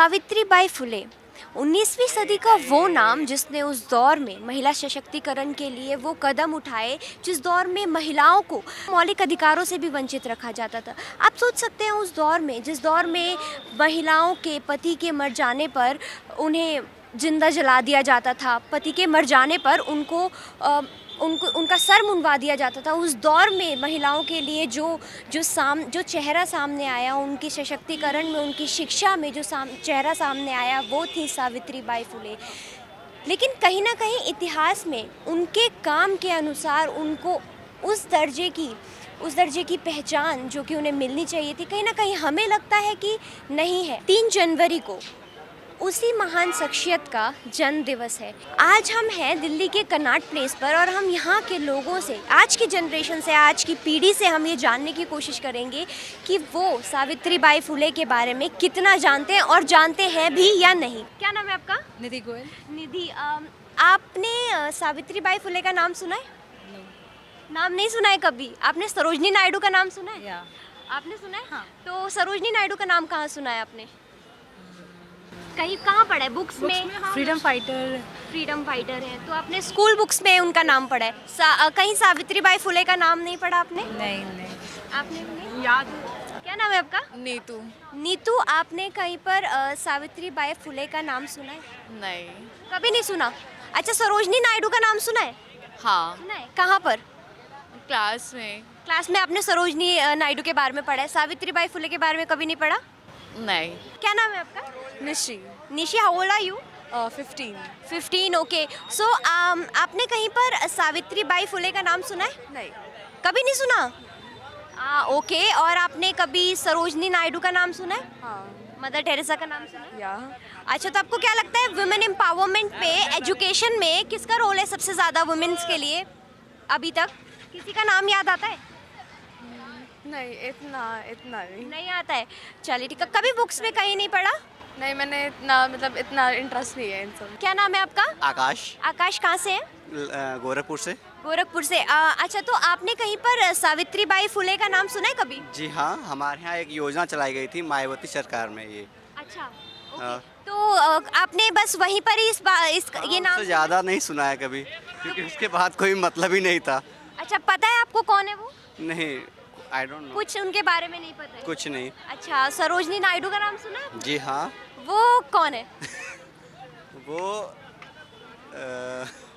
सावित्रीबाई फुले 19वीं सदी का वो नाम जिसने उस दौर में महिला सशक्तिकरण के लिए वो कदम उठाए जिस दौर में महिलाओं को मौलिक अधिकारों से भी वंचित रखा जाता था। आप सोच सकते हैं उस दौर में, जिस दौर में महिलाओं के पति के मर जाने पर उन्हें जिंदा जला दिया जाता था, पति के मर जाने पर उनका सर मुंडवा दिया जाता था। उस दौर में महिलाओं के लिए जो चेहरा सामने आया, उनके सशक्तिकरण में, उनकी शिक्षा में जो चेहरा सामने आया, वो थी सावित्रीबाई फुले। लेकिन कहीं ना कहीं इतिहास में उनके काम के अनुसार उनको उस दर्जे की पहचान जो कि उन्हें मिलनी चाहिए थी, कहीं ना कहीं हमें लगता है कि नहीं है। 3 जनवरी को उसी महान शख्सियत का जन्म दिवस है। आज हम हैं दिल्ली के कनॉट प्लेस पर और हम यहाँ के लोगों से, आज की जनरेशन से, आज की पीढ़ी से हम ये जानने की कोशिश करेंगे कि वो सावित्रीबाई फुले के बारे में कितना जानते हैं और जानते हैं भी या नहीं। क्या नाम है आपका? निधि गोयल। निधि, आपने सावित्रीबाई फुले का नाम सुना है? नाम नहीं सुना है कभी? आपने सरोजनी नायडू का नाम सुना है? आपने सुना है? हाँ। तो सरोजनी नायडू का नाम कहाँ सुना है आपने? कहीं कहाँ पढ़ा है? बुक्स में? फ्रीडम फाइटर है। तो आपने स्कूल बुक्स में उनका नाम पढ़ा है? कहीं सावित्रीबाई फुले का नाम नहीं पढ़ा आपने? नहीं। आपने भी नहीं? याद। क्या नाम है आपका? नीतू। नीतू, आपने कहीं पर सावित्रीबाई फुले का नाम सुना है? नहीं। कभी नहीं सुना? अच्छा, सरोजनी नायडू का नाम सुना है? हाँ, सुना है। कहाँ पर? क्लास में। क्लास में आपने सरोजनी नायडू के बारे में पढ़ा है, सावित्रीबाई फुले के बारे में कभी नहीं पढ़ा? नहीं। क्या नाम है आपका? Nishi. Nishi, how old are you? 15। Okay. So आपने कहीं पर सावित्रीबाई फुले का नाम सुना है? नहीं। कभी नहीं सुना? ओके। और आपने कभी सरोजनी नायडू का नाम सुना है? हाँ। मदर टेरेसा का नाम सुना है? या। अच्छा, तो आपको क्या लगता है वुमेन एम्पावरमेंट पे, एजुकेशन में किसका रोल है सबसे ज़्यादा वुमेन्स के लिए अभी तक? किसी का नाम याद आता है? नहीं, इतना नहीं आता है। चलिए ठीक है। कभी बुक्स में कहीं नहीं पढ़ा? नहीं, मैंने इतना इंटरेस्ट नहीं है इन सब। क्या नाम है आपका? आकाश। आकाश, कहाँ से है? गोरखपुर से। गोरखपुर से। अच्छा, तो आपने कहीं पर सावित्रीबाई फुले का नाम सुना है कभी? जी हाँ, हमारे यहाँ एक योजना चलाई गई थी मायावती सरकार में ये। अच्छा, ओके। हाँ। तो आपने बस वहीं पर ही ये नाम उससे ज़्यादा नहीं सुना है कभी, क्योंकि उसके बाद कोई मतलब ही नहीं था। अच्छा, पता है आपको कौन है वो? नहीं, आई डोंट नो। कुछ उनके बारे में नहीं पता है? कुछ नहीं। अच्छा, सरोजनी नायडू का नाम सुना है? जी हाँ। वो कौन है? वो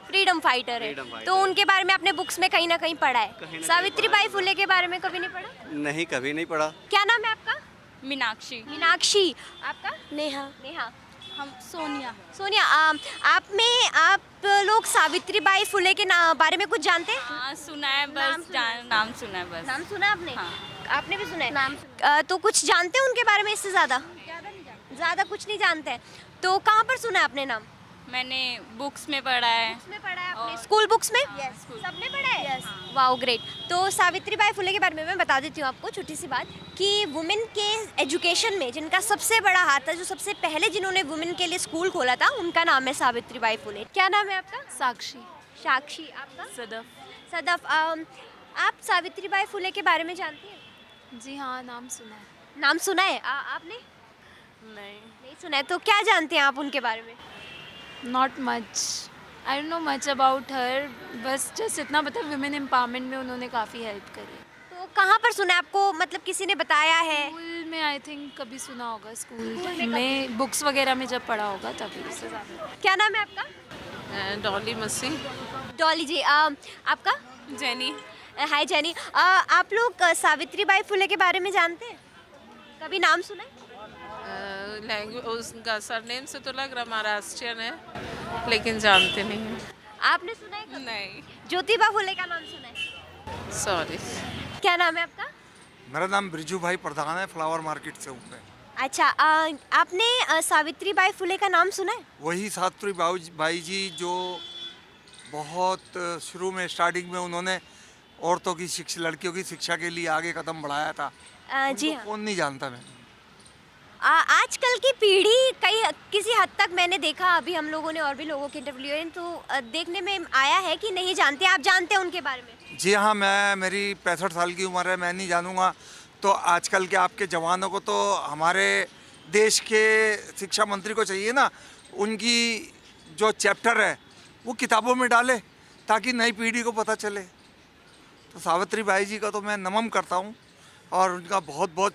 फ्रीडम फाइटर है। Freedom fighter तो उनके बारे में आपने बुक्स में कहीं ना कहीं पढ़ा कहीं है? ना कहीं सावित्रीबाई फुले के बारे में कभी नहीं पढ़ा? नहीं, कभी नहीं पढ़ा। क्या नाम है आपका? मीनाक्षी। मीनाक्षी। आपका? नेहा। नेहा। हम सोनिया। सोनिया, आप लोग सावित्रीबाई फुले के बारे में कुछ जानते हैं? हाँ, सुना है नाम बस। सुना है। नाम सुना है बस। नाम सुना है आपने? हाँ। आपने भी सुना है? नाम तो कुछ जानते हैं उनके बारे में इससे ज़्यादा? ज़्यादा कुछ नहीं जानते हैं। तो कहाँ पर सुना है आपने नाम? मैंने बुक्स में पढ़ा है। बुक्स में पढ़ा है आपने? और- स्कूल बुक्स में? Yes, school। सबने पढ़ा है? Wow, great. तो सावित्रीबाई फुले के बारे में मैं बता देती हूँ आपको छोटी सी बात कि वुमेन के एजुकेशन में जिनका सबसे बड़ा हाथ था, जो सबसे पहले जिन्होंने वुमेन के लिए स्कूल खोला था, उनका नाम है सावित्रीबाई फुले। क्या नाम है आपका? साक्षी। साक्षी। आपका? सदफ। सदफ। आप सावित्रीबाई फुले के बारे में जानती हैं? जी हाँ, नाम सुना है। नाम सुना है? आपने नहीं सुना है? तो क्या जानते हैं आप उनके बारे में? Not much, I don't know much about her, बस जस्ट इतना पता है वुमेन एम्पावरमेंट में उन्होंने काफ़ी हेल्प करी। तो कहाँ पर सुना है आपको? मतलब किसी ने बताया है? स्कूल में आई थिंक कभी सुना होगा, स्कूल में में बुक्स वगैरह में जब पढ़ा होगा तभी। उससे ज़्यादा क्या नाम है आपका? डॉली मसी। डॉली जी। आपका? जेनी। हाय जेनी। आप लोग सावित्रीबाई फुले के बारे में जानते हैं? कभी नाम सुना है? लैंग्वेज उसका सरनेम से तो लग रहा महाराष्ट्रियन है, लेकिन जानते नहीं हैं। आपने सुना है कभी? नहीं, ज्योतिबा फुले का नाम सुना है? सॉरी। क्या नाम है आपका? मेरा नाम ब्रिजू भाई प्रधान है, फ्लावर मार्केट से हूँ मैं। अच्छा, आपने सावित्रीबाई फुले का नाम सुना है? वही सावित्रीबाई जी जो बहुत शुरू में स्टार्टिंग में उन्होंने औरतों की शिक्षा, लड़कियों की शिक्षा के लिए आगे कदम बढ़ाया था। जी उनको हाँ। कौन नहीं जानता मैं। आजकल की पीढ़ी किसी हद तक मैंने देखा, अभी हम लोगों ने और भी लोगों के इंटरव्यू लिए तो देखने में आया है कि नहीं जानते। आप जानते हैं उनके बारे में? जी हाँ, मेरी 65 साल की उम्र है, मैं नहीं जानूंगा तो आजकल के आपके जवानों को तो हमारे देश के शिक्षा मंत्री को चाहिए ना, उनकी जो चैप्टर है वो किताबों में डाले ताकि नई पीढ़ी को पता चले। तो सावित्री बाई जी का तो मैं नमन करता हूँ और उनका बहुत बहुत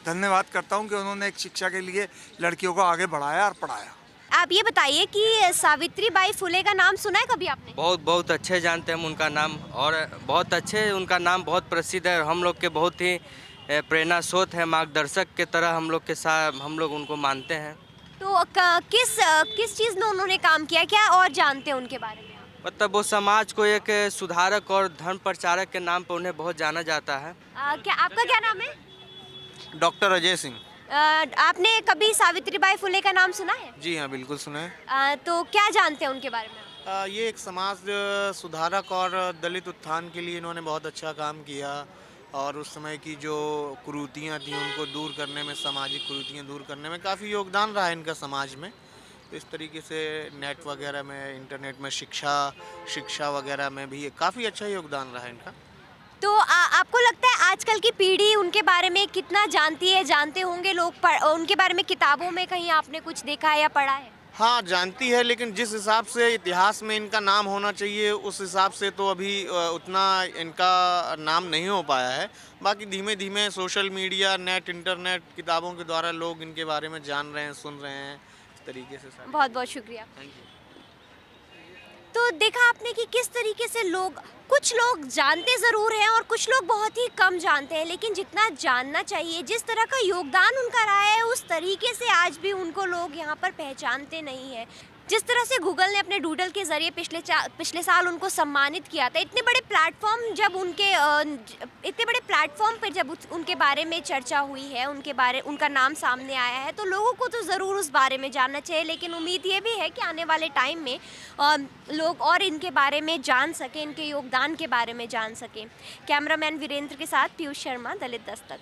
धन्यवाद करता हूँ कि उन्होंने एक शिक्षा के लिए लड़कियों को आगे बढ़ाया और पढ़ाया। आप ये बताइए कि सावित्री बाई फुले का नाम सुना है कभी आपने? बहुत बहुत अच्छे जानते हैं हम उनका नाम, और बहुत अच्छे उनका नाम बहुत प्रसिद्ध है और हम लोग के बहुत ही प्रेरणा स्रोत है, मार्गदर्शक के तरह हम लोग के साथ हम लोग उनको मानते हैं। तो किस चीज़ में उन्होंने काम किया, क्या और जानते हैं उनके बारे में आप? मतलब वो समाज को एक सुधारक और धर्म प्रचारक के नाम पर उन्हें बहुत जाना जाता है। क्या आपका क्या नाम है? डॉक्टर अजय सिंह। आपने कभी सावित्री बाई फुले का नाम सुना है? जी हाँ, बिल्कुल सुना है। तो क्या जानते हैं उनके बारे में आप? ये एक समाज सुधारक और दलित उत्थान के लिए इन्होंने बहुत अच्छा काम किया और उस समय की जो कुरीतियाँ थी उनको दूर करने में, सामाजिक कुरीतियाँ दूर करने में काफ़ी योगदान रहा है इनका समाज में। तो इस तरीके से नेट वगैरह में, इंटरनेट में शिक्षा वगैरह में भी काफ़ी अच्छा योगदान रहा है इनका। तो आपको लगता है आजकल की पीढ़ी उनके बारे में कितना जानती है? जानते होंगे लोग, उनके बारे में किताबों में कहीं आपने कुछ देखा है या पढ़ा है? हाँ, जानती है, लेकिन जिस हिसाब से इतिहास में इनका नाम होना चाहिए उस हिसाब से तो अभी उतना इनका नाम नहीं हो पाया है। बाकी धीमे धीमे सोशल मीडिया, नेट, इंटरनेट, किताबों के द्वारा लोग इनके बारे में जान रहे हैं, सुन रहे हैं, इस तरीके से। बहुत बहुत शुक्रिया। Thank you. तो देखा आपने कि किस तरीके से कुछ लोग जानते ज़रूर हैं और कुछ लोग बहुत ही कम जानते हैं, लेकिन जितना जानना चाहिए, जिस तरह का योगदान उनका रहा है, उस तरीके से आज भी उनको लोग यहाँ पर पहचानते नहीं हैं। जिस तरह से गूगल ने अपने डूडल के ज़रिए पिछले साल उनको सम्मानित किया था, इतने बड़े प्लेटफॉर्म पर जब उनके बारे में चर्चा हुई है, उनका नाम सामने आया है, तो लोगों को तो ज़रूर उस बारे में जानना चाहिए। लेकिन उम्मीद ये भी है कि आने वाले टाइम में लोग और इनके बारे में जान सकें, इनके योगदान के बारे में जान सकें। कैमरामैन वीरेंद्र के साथ पीयूष शर्मा, दलित दस्तक।